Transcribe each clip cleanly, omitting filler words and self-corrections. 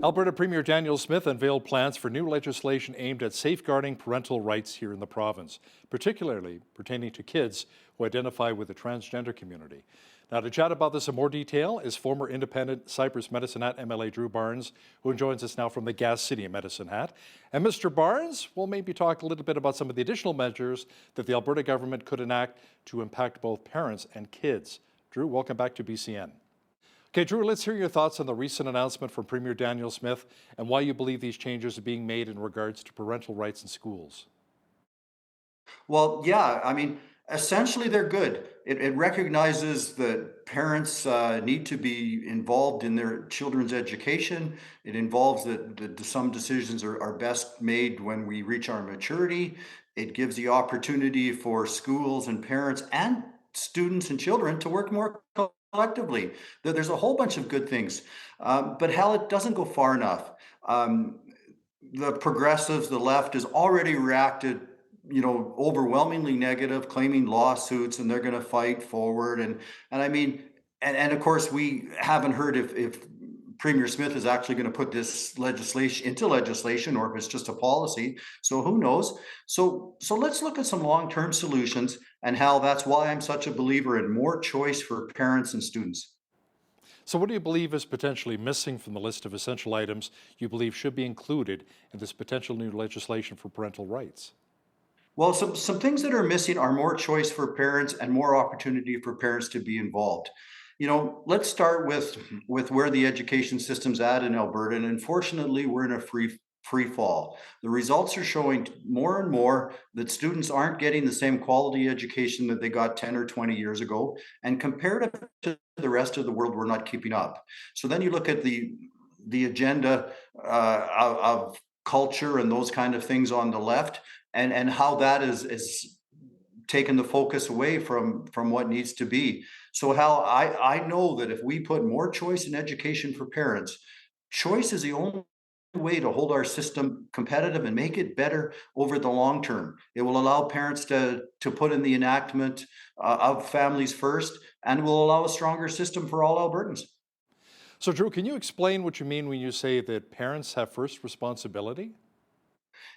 Alberta Premier Daniel Smith unveiled plans for new legislation aimed at safeguarding parental rights here in the province, particularly pertaining to kids who identify with the transgender community. Now, to chat about this in more detail is former independent Cypress Medicine Hat MLA Drew Barnes, who joins us now from the Gas City Medicine Hat. And Mr. Barnes will maybe talk a little bit about some of the additional measures that the Alberta government could enact to impact both parents and kids. Drew, welcome back to BCN. Okay, Drew, let's hear your thoughts on the recent announcement from Premier Daniel Smith and why you believe these changes are being made in regards to parental rights in schools. Well, yeah, I mean, essentially they're good. It recognizes that parents need to be involved in their children's education. It involves that some decisions are best made when we reach our maturity. It gives the opportunity for schools and parents and students and children to work more collectively. There's a whole bunch of good things, but hell, it doesn't go far enough. Um, the progressives, the left, has already reacted, overwhelmingly negative, claiming lawsuits, and they're going to fight forward. And I mean, and of course, we haven't heard if Premier Smith is actually going to put this legislation into legislation, or if it's just a policy. So who knows? So let's look at some long-term solutions and how that's why I'm such a believer in more choice for parents and students. So, what do you believe is potentially missing from the list of essential items you believe should be included in this potential new legislation for parental rights? Well, some things that are missing are more choice for parents and more opportunity for parents to be involved. Let's start with where the education system's at in Alberta, and unfortunately, we're in a free fall. The results are showing more and more that students aren't getting the same quality education that they got 10 or 20 years ago, and compared to the rest of the world, we're not keeping up. So then you look at the agenda of culture and those kind of things on the left, and how that is taken the focus away from what needs to be. So Hal, I know that if we put more choice in education for parents, choice is the only way to hold our system competitive and make it better over the long term. It will allow parents to put in the enactment of families first, and will allow a stronger system for all Albertans. So, Drew, can you explain what you mean when you say that parents have first responsibility?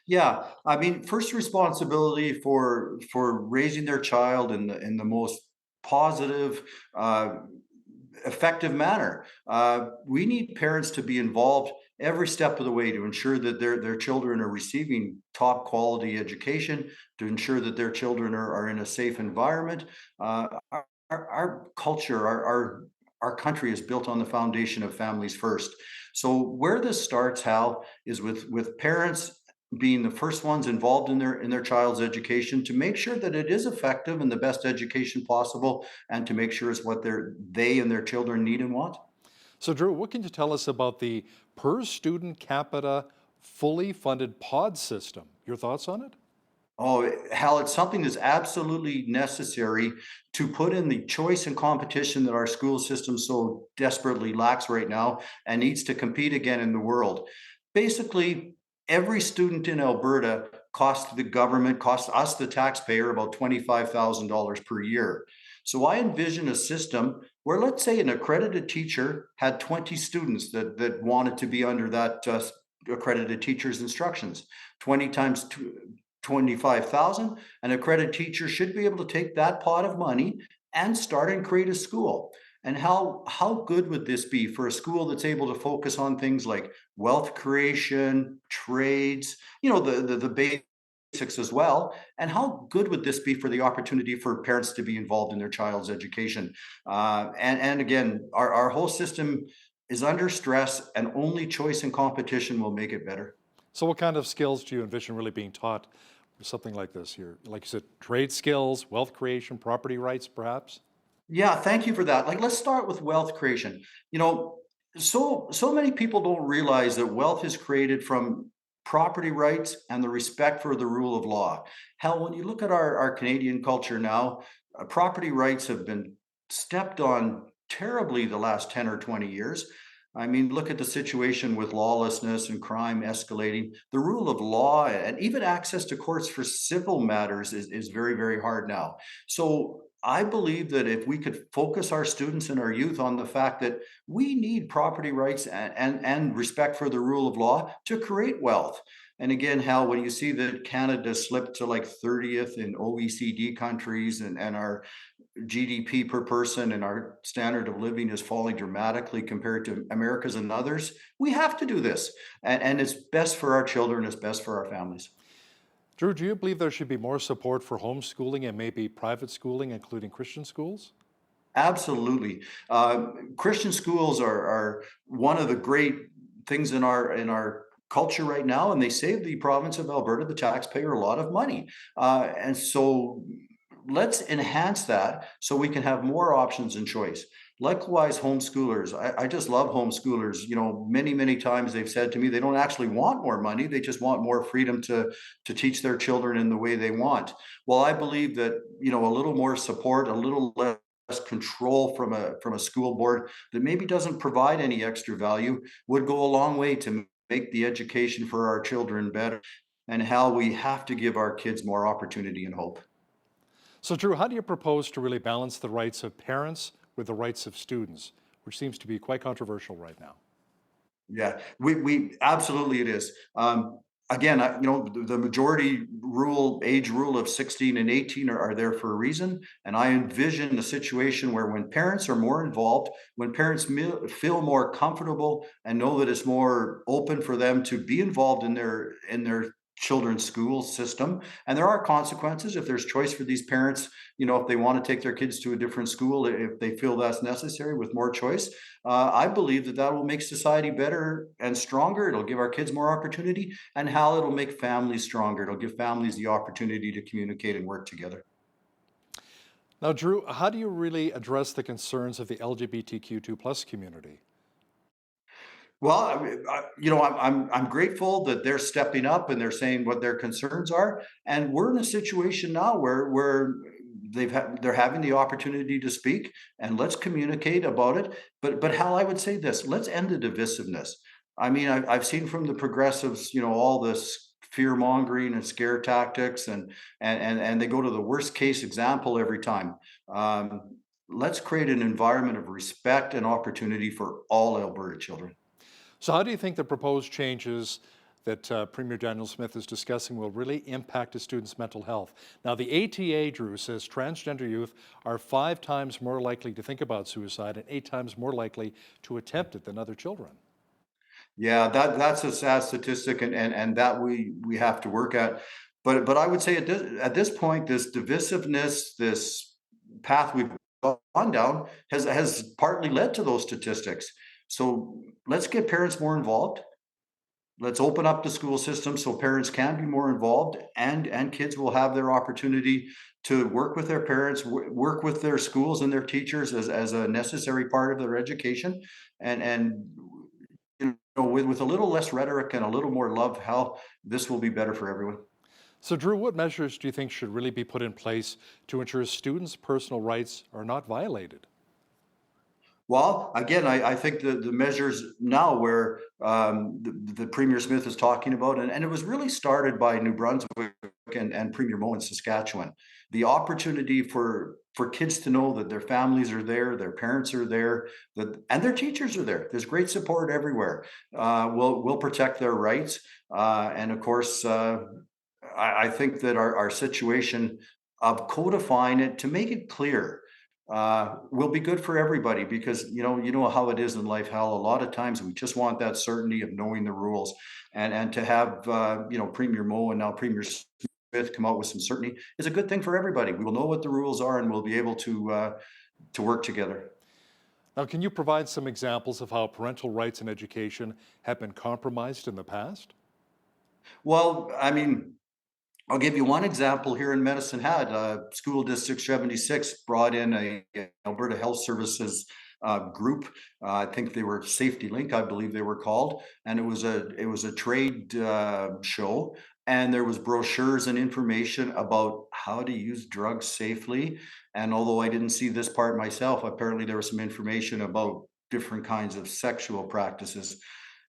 Yeah, I mean, first responsibility for raising their child in the most positive, effective manner. We need parents to be involved every step of the way to ensure that their children are receiving top quality education, to ensure that their children are in a safe environment. Our culture, our country is built on the foundation of families first. So where this starts, Hal, is with parents being the first ones involved in their child's education, to make sure that it is effective and the best education possible, and to make sure it's what they and their children need and want. So, Drew, what can you tell us about the per student capita fully funded pod system? Your thoughts on it? Oh, Hal, it's something that's absolutely necessary to put in the choice and competition that our school system so desperately lacks right now, and needs to compete again in the world. Basically, every student in Alberta costs the government, costs us, the taxpayer, about $25,000 per year. So I envision a system where, let's say, an accredited teacher had 20 students that wanted to be under that accredited teacher's instructions. 20 times 25,000, an accredited teacher should be able to take that pot of money and start and create a school. And how good would this be for a school that's able to focus on things like wealth creation, trades, the basics as well? And how good would this be for the opportunity for parents to be involved in their child's education? And again, our whole system is under stress, and only choice and competition will make it better. So, what kind of skills do you envision really being taught for something like this here? Like you said, trade skills, wealth creation, property rights, perhaps? Yeah, thank you for that. Like, let's start with wealth creation. You know, so many people don't realize that wealth is created from property rights and the respect for the rule of law. Hell, when you look at our Canadian culture now, property rights have been stepped on terribly the last 10 or 20 years. I mean, look at the situation with lawlessness and crime escalating. The rule of law and even access to courts for civil matters is very, very hard now. So I believe that if we could focus our students and our youth on the fact that we need property rights and respect for the rule of law to create wealth. And again, Hal, when you see that Canada slipped to like 30th in OECD countries and our GDP per person and our standard of living is falling dramatically compared to America's and others, we have to do this. And it's best for our children, it's best for our families. Drew, do you believe there should be more support for homeschooling and maybe private schooling, including Christian schools? Absolutely. Christian schools are one of the great things in our culture right now, and they save the province of Alberta, the taxpayer, a lot of money. And so let's enhance that so we can have more options and choice. Likewise, homeschoolers. I just love homeschoolers. You know, many times they've said to me they don't actually want more money, they just want more freedom to teach their children in the way they want. Well, I believe that, you know, a little more support, a little less control from a school board that maybe doesn't provide any extra value would go a long way to make the education for our children better, and how we have to give our kids more opportunity and hope. So, Drew, how do you propose to really balance the rights of parents with the rights of students, which seems to be quite controversial right now? Yeah, we absolutely it is. Again, you know, the majority rule, age rule of 16 and 18 are there for a reason. And I envision a situation where when parents are more involved, when parents feel more comfortable and know that it's more open for them to be involved in their children's school system. And there are consequences if there's choice for these parents, you know, if they want to take their kids to a different school, if they feel that's necessary with more choice. I believe that that will make society better and stronger. It'll give our kids more opportunity, and how it'll make families stronger. It'll give families the opportunity to communicate and work together. Now, Drew, how do you really address the concerns of the LGBTQ2 plus community? Well, I mean, you know, I'm grateful that they're stepping up and they're saying what their concerns are, and we're in a situation now where they're having the opportunity to speak, and let's communicate about it. But Hal, I would say this: let's end the divisiveness. I mean, I've seen from the progressives, you know, all this fear mongering and scare tactics, and they go to the worst case example every time. Let's create an environment of respect and opportunity for all Alberta children. So, how do you think the proposed changes that Premier Daniel Smith is discussing will really impact a student's mental health? Now, the ATA, Drew, says transgender youth are 5 times more likely to think about suicide and 8 times more likely to attempt it than other children. Yeah, that's a sad statistic, and that we have to work at. But I would say at this point, this divisiveness, this path we've gone down has partly led to those statistics. So let's get parents more involved. Let's open up the school system so parents can be more involved, and kids will have their opportunity to work with their parents, work with their schools and their teachers as a necessary part of their education, and you know, with a little less rhetoric and a little more love, how this will be better for everyone. So, Drew, what measures do you think should really be put in place to ensure students' personal rights are not violated? Well, again, I think the measures now where the Premier Smith is talking about, and it was really started by New Brunswick and Premier Moe in Saskatchewan, the opportunity for kids to know that their families are there, their parents are there, that and their teachers are there. There's great support everywhere. We'll protect their rights, and of course, I think that our situation of codifying it to make it clear will be good for everybody, because you know how it is in life, Hal. A lot of times we just want that certainty of knowing the rules, and to have Premier Moe and now Premier Smith come out with some certainty is a good thing for everybody. We will know what the rules are, and we'll be able to work together. Now, can you provide some examples of how parental rights in education have been compromised in the past? Well, I mean, I'll give you one example here in Medicine Hat. School District 76 brought in a Alberta Health Services group. I think they were Safety Link, I believe they were called, and it was a trade show, and there was brochures and information about how to use drugs safely. And although I didn't see this part myself, apparently there was some information about different kinds of sexual practices.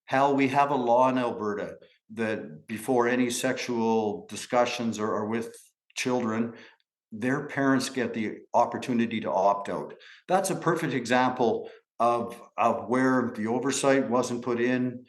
Hell, we have a law in Alberta that before any sexual discussions or with children, their parents get the opportunity to opt out. That's a perfect example of where the oversight wasn't put in,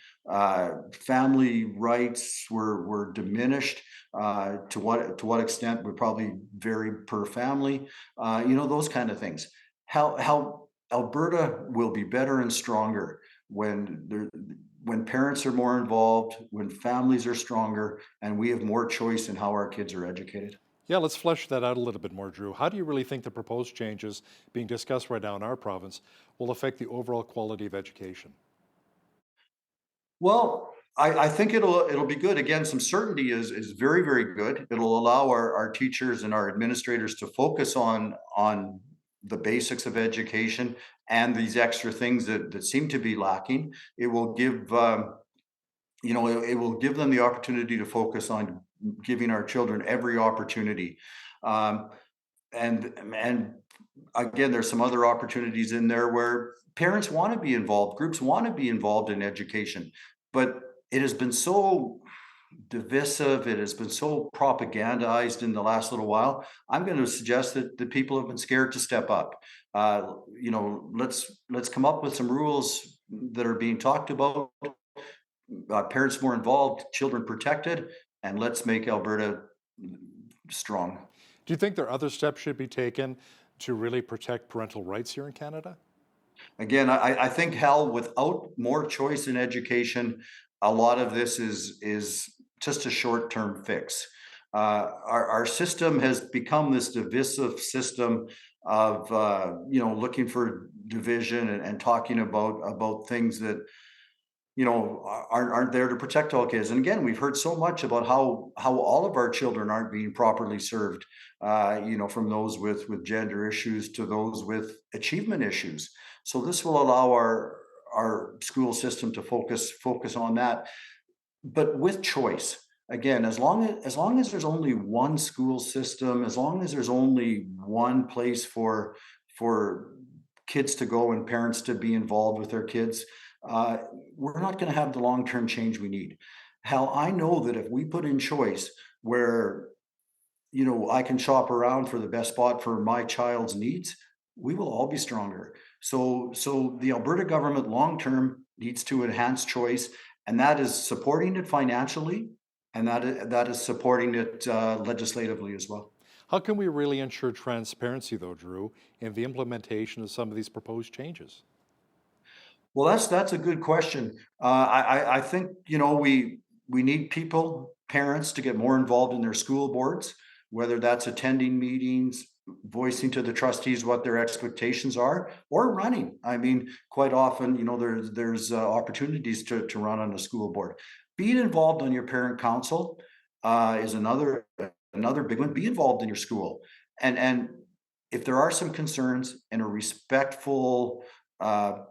family rights were diminished. To what extent would probably vary per family. Those kind of things. How Alberta will be better and stronger when parents are more involved, when families are stronger, and we have more choice in how our kids are educated. Yeah, let's flesh that out a little bit more, Drew. How do you really think the proposed changes being discussed right now in our province will affect the overall quality of education? Well, I think it'll be good. Again, some certainty is very, very good. It'll allow our teachers and our administrators to focus on the basics of education and these extra things that seem to be lacking. It will give it will give them the opportunity to focus on giving our children every opportunity. Um, and again, there's some other opportunities in there where parents want to be involved, groups want to be involved in education, but it has been so divisive, it has been so propagandized in the last little while. I'm going to suggest that the people have been scared to step up. Let's come up with some rules that are being talked about, parents more involved, children protected, and let's make Alberta strong. Do you think there are other steps should be taken to really protect parental rights here in Canada? Again, I think, Hal, without more choice in education, a lot of this is just a short-term fix. Our system has become this divisive system of looking for division and talking about things that aren't there to protect all kids. And again, we've heard so much about how all of our children aren't being properly served. From those with gender issues to those with achievement issues. So this will allow our school system to focus on that, but with choice. Again, as long as there's only one school system, as long as there's only one place for kids to go and parents to be involved with their kids, uh, we're not going to have the long-term change we need. Hal, I know that if we put in choice where I can shop around for the best spot for my child's needs, we will all be stronger. So the Alberta government long term needs to enhance choice, and that is supporting it financially, and that is supporting it legislatively as well. How can we really ensure transparency, though, Drew, in the implementation of some of these proposed changes? Well, that's a good question. I think we need people, parents, to get more involved in their school boards, whether that's attending meetings, voicing to the trustees what their expectations are, or running. I mean, quite often, there's opportunities to run on a school board. Being involved on your parent council is another big one. Be involved in your school, and if there are some concerns in a respectful,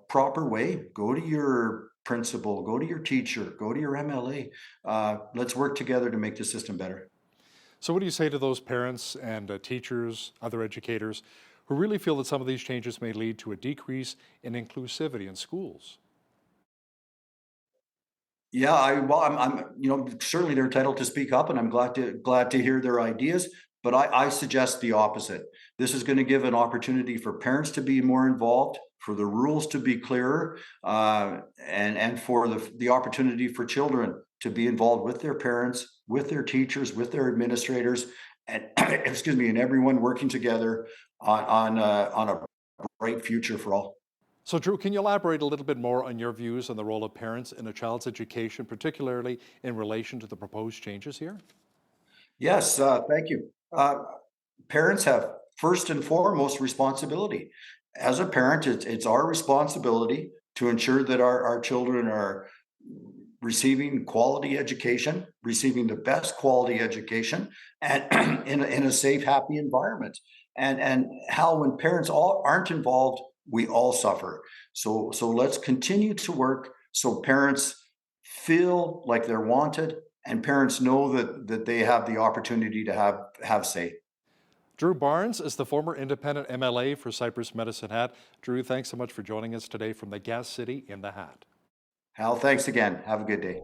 proper way, go to your principal, go to your teacher, go to your MLA. Let's work together to make the system better. So, what do you say to those parents and teachers, other educators, who really feel that some of these changes may lead to a decrease in inclusivity in schools? Yeah, I'm certainly they're entitled to speak up, and I'm glad to hear their ideas. But I suggest the opposite. This is going to give an opportunity for parents to be more involved, for the rules to be clearer, and for the opportunity for children to be involved with their parents, with their teachers, with their administrators, and excuse me, and everyone working together on a bright future for all. So, Drew, can you elaborate a little bit more on your views on the role of parents in a child's education, particularly in relation to the proposed changes here? Yes, thank you. Parents have first and foremost responsibility. As a parent, it's our responsibility to ensure that our children are receiving quality education, receiving the best quality education, and in a safe, happy environment. And how when parents all aren't involved, we all suffer. So let's continue to work so parents feel like they're wanted and parents know that they have the opportunity to have say. Drew Barnes is the former independent MLA for Cypress Medicine Hat. Drew, thanks so much for joining us today from the Gas City in the Hat. Hal, thanks again. Have a good day.